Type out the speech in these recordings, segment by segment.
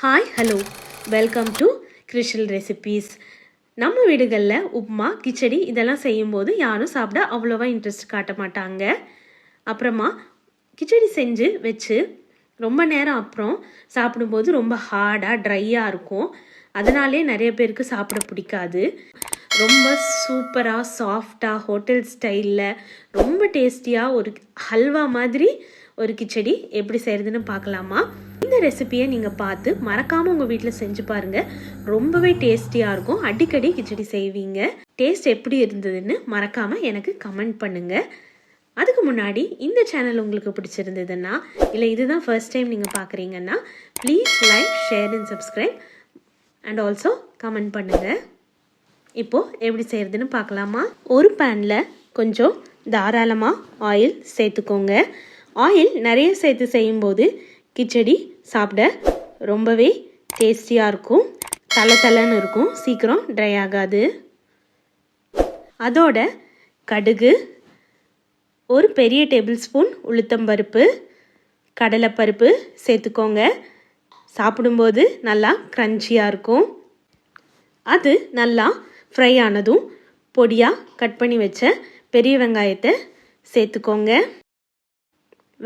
Hi hello welcome to Krishal recipes. நம்ம வீடுகளில் உப்புமா கிச்சடி இதெல்லாம் செய்யும்போது யாரும் சாப்பிட அவ்வளோவா இன்ட்ரெஸ்ட் காட்ட மாட்டாங்க. அப்புறமா கிச்சடி செஞ்சு வச்சு ரொம்ப நேரம் அப்புறம் சாப்பிடும்போது ரொம்ப ஹார்டாக ட்ரையாக இருக்கும். அதனாலே நிறைய பேருக்கு சாப்பிட பிடிக்காது. ரொம்ப சூப்பராக சாஃப்டாக ஹோட்டல் ஸ்டைலில் ரொம்ப டேஸ்டியாக ஒரு ஹல்வா மாதிரி ஒரு கிச்சடி எப்படி செய்கிறதுன்னு பார்க்கலாமா? இந்த ரெசிபியை நீங்கள் பார்த்து மறக்காமல் உங்கள் வீட்டில் செஞ்சு பாருங்கள். ரொம்பவே டேஸ்டியாக இருக்கும். அடிக்கடி கிச்சடி செய்வீங்க. டேஸ்ட் எப்படி இருந்ததுன்னு மறக்காமல் எனக்கு கமெண்ட் பண்ணுங்கள். அதுக்கு முன்னாடி இந்த சேனல் உங்களுக்கு பிடிச்சிருந்ததுன்னா இல்லை இதுதான் ஃபர்ஸ்ட் டைம் நீங்கள் பார்க்குறீங்கன்னா please like, share and subscribe and also comment பண்ணுங்கள். இப்போது எப்படி செய்கிறதுன்னு பார்க்கலாமா? ஒரு பேனில் கொஞ்சம் தாராளமாக ஆயில் சேர்த்துக்கோங்க. ஆயில் நிறைய சேர்த்து செய்யும்போது கிச்சடி சாப்பிட ரொம்பவே டேஸ்டியாக இருக்கும். தலை இருக்கும், சீக்கிரம் ட்ரை ஆகாது. அதோட கடுகு, ஒரு பெரிய டேபிள் ஸ்பூன் உளுத்தம்பருப்பு, கடலைப்பருப்பு சேர்த்துக்கோங்க. சாப்பிடும்போது நல்லா க்ரன்ச்சியாக இருக்கும். அது நல்லா ஃப்ரை ஆனதும் பொடியாக கட் பண்ணி வச்ச பெரிய வெங்காயத்தை சேர்த்துக்கோங்க.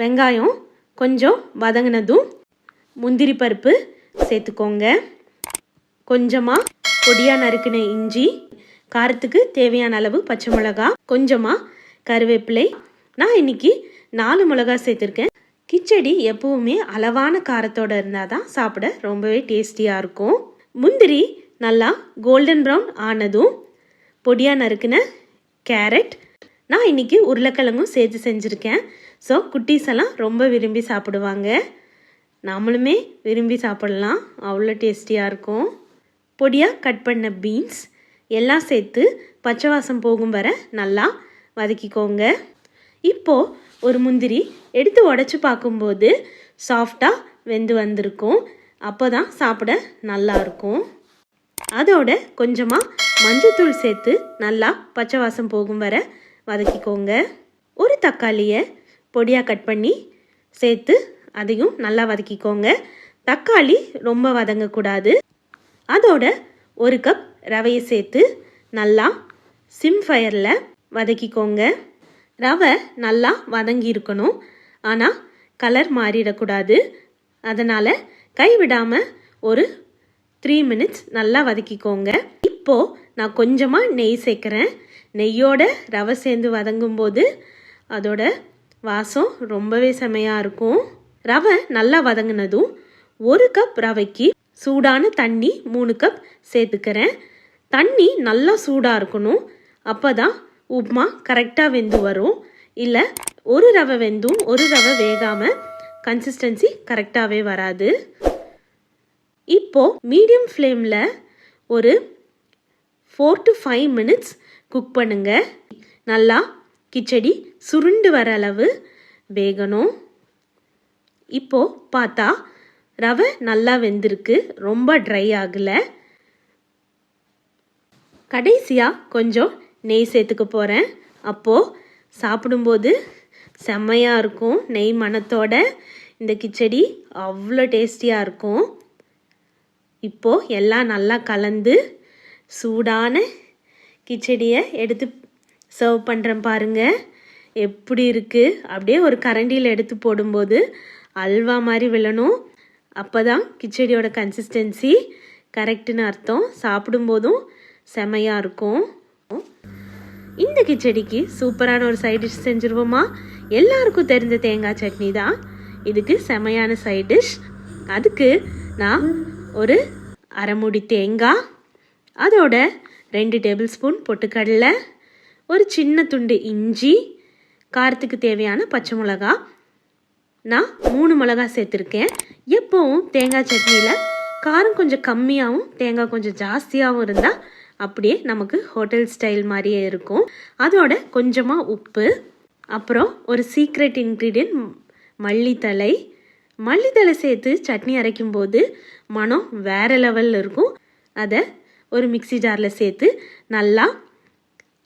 வெங்காயம் கொஞ்சம் வதங்கினதும் முந்திரி பருப்பு சேர்த்துக்கோங்க. கொஞ்சமாக பொடியாக நறுக்கின இஞ்சி, காரத்துக்கு தேவையான அளவு பச்சை மிளகா, கொஞ்சமாக கருவேப்பிலை. நான் இன்னைக்கு 4 மிளகா சேர்த்துருக்கேன். கிச்சடி எப்பவுமே அளவான காரத்தோடு இருந்தால் தான் சாப்பிட ரொம்பவே டேஸ்டியாக இருக்கும். முந்திரி நல்லா கோல்டன் ப்ரௌன் ஆனதும் பொடியாக நறுக்கின கேரட், நான் இன்றைக்கி உருளைக்கிழங்கும் சேர்த்து செஞ்சுருக்கேன். ஸோ குட்டீஸ் எல்லாம் ரொம்ப விரும்பி சாப்பிடுவாங்க. நம்மளுமே விரும்பி சாப்பிடலாம், அவ்வளோ டேஸ்டியாக இருக்கும். பொடியாக கட் பண்ண பீன்ஸ் எல்லாம் சேர்த்து பச்சை வாசம் போகும் வரை நல்லா வதக்கிக்கோங்க. இப்போது ஒரு முந்திரி எடுத்து உடச்சி பார்க்கும்போது சாஃப்டாக வெந்து வந்திருக்கும். அப்போ தான் சாப்பிட நல்லாயிருக்கும். அதோட கொஞ்சமாக மஞ்சத்தூள் சேர்த்து நல்லா பச்சை வாசம் போகும் வரை வதக்கிக்கோங்க. ஒரு தக்காளியை பொடியாக கட் பண்ணி சேர்த்து அதையும் நல்லா வதக்கிக்கோங்க. தக்காளி ரொம்ப வதங்கக்கூடாது. அதோட 1 கப் ரவையை சேர்த்து நல்லா சிம் ஃபயரில் வதக்கிக்கோங்க. ரவை நல்லா வதங்கி இருக்கணும், ஆனால் கலர் மாறிடக்கூடாது. அதனால் கைவிடாமல் ஒரு 3 மினிட்ஸ் நல்லா வதக்கிக்கோங்க. இப்போது நான் கொஞ்சமாக நெய் சேர்க்குறேன். நெய்யோட ரவை சேர்ந்து வதங்கும்போது அதோட வாசம் ரொம்பவே செமையாக இருக்கும். ரவை நல்லா வதங்கினதும் 1 கப் ரவைக்கு சூடான தண்ணி 3 கப் சேர்த்துக்கிறேன். தண்ணி நல்லா சூடாக இருக்கணும். அப்போ தான் உப்புமா கரெக்டாக வெந்து வரும். இல்லை ஒரு ரவை வெந்தும் ஒரு ரவை வேகாமல் கன்சிஸ்டன்சி கரெக்டாகவே வராது. இப்போது மீடியம் ஃப்ளேமில் ஒரு 4 to 5 மினிட்ஸ் குக் பண்ணுங்க. நல்லா கிச்சடி சுருண்டு வர அளவு வேகணும். இப்போது பார்த்தா ரவை நல்லா வெந்திருக்கு, ரொம்ப ட்ரை ஆகலை. கடைசியாக கொஞ்சம் நெய் சேர்த்துக்க போகிறேன். அப்போது சாப்பிடும்போது செம்மையாக இருக்கும். நெய் மணத்தோட இந்த கிச்சடி அவ்வளோ டேஸ்டியாக இருக்கும். இப்போது எல்லாம் நல்லா கலந்து சூடான கிச்சடியை எடுத்து சர்வ் பண்ணுறேன் பாருங்கள். எப்படி இருக்குது, அப்படியே ஒரு கரண்டியில் எடுத்து போடும்போது அல்வா மாதிரி விழணும். அப்போ தான் கிச்சடியோட கன்சிஸ்டன்சி கரெக்டுன்னு அர்த்தம். சாப்பிடும்போதும் செமையாக இருக்கும். இந்த கிச்சடிக்கு சூப்பரான ஒரு சைட் டிஷ் செஞ்சுருவோமா? எல்லாருக்கும் தெரிஞ்ச தேங்காய் சட்னி தான் இதுக்கு செமையான சைட் டிஷ். அதுக்கு நான் ஒரு அரை மூடி தேங்காய், அதோட 2 டேபிள் ஸ்பூன் பொட்டுக்கடலை, ஒரு சின்ன துண்டு இஞ்சி, காரத்துக்கு தேவையான பச்சை மிளகா, நான் 3 மிளகா சேர்த்துருக்கேன். எப்போவும் தேங்காய் சட்னியில் காரம் கொஞ்சம் கம்மியாகவும் தேங்காய் கொஞ்சம் ஜாஸ்தியாகவும் இருந்தால் அப்படியே நமக்கு ஹோட்டல் ஸ்டைல் மாதிரியே இருக்கும். அதோட கொஞ்சமாக உப்பு, அப்புறம் ஒரு சீக்ரெட் இன்க்ரீடியன்ட் மல்லித்தழை சேர்த்து சட்னி அரைக்கும்போது மனம் வேறு லெவலில் இருக்கும். அதை ஒரு மிக்ஸி ஜாரில் சேர்த்து நல்லா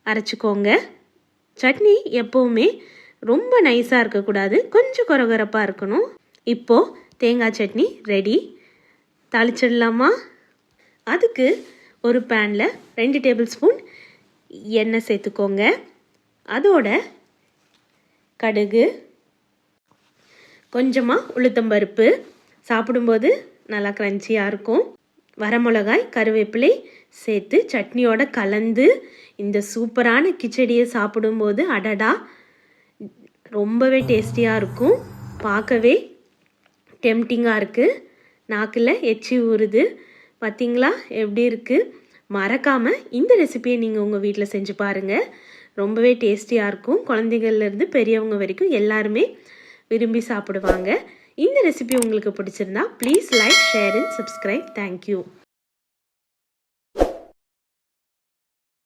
அரைச்சிக்கோங்க. சட்னி எப்போவுமே ரொம்ப நைஸாக இருக்கக்கூடாது, கொஞ்சம் கொரகொரப்பாக இருக்கணும். இப்போது தேங்காய் சட்னி ரெடி. தாளிச்சிடலாமா? அதுக்கு ஒரு பேனில் 2 டேபிள் ஸ்பூன் எண்ணெய் சேர்த்துக்கோங்க. அதோட கடுகு, கொஞ்சமாக உளுத்தம்பருப்பு, சாப்பிடும்போது நல்லா க்ரன்ச்சியாக இருக்கும். வரமிளகாய், கருவேப்பிலை சேர்த்து சட்னியோட கலந்து இந்த சூப்பரான கிச்சடியை சாப்பிடும்போது அடடா ரொம்பவே டேஸ்டியாக இருக்கும். பார்க்கவே டெம்டிங்காக இருக்குது. நாக்கில் எச்சி ஊறுது. பார்த்திங்களா எப்படி இருக்குது? மறக்காமல் இந்த ரெசிபியை நீங்கள் உங்கள் வீட்டில் செஞ்சு பாருங்கள். ரொம்பவே டேஸ்டியாக இருக்கும். குழந்தைகள்லேருந்து பெரியவங்க வரைக்கும் எல்லாருமே விரும்பி சாப்பிடுவாங்க. இந்த ரெசிபி உங்களுக்கு பிடிச்சிருந்தா please like, share and subscribe. Thank you.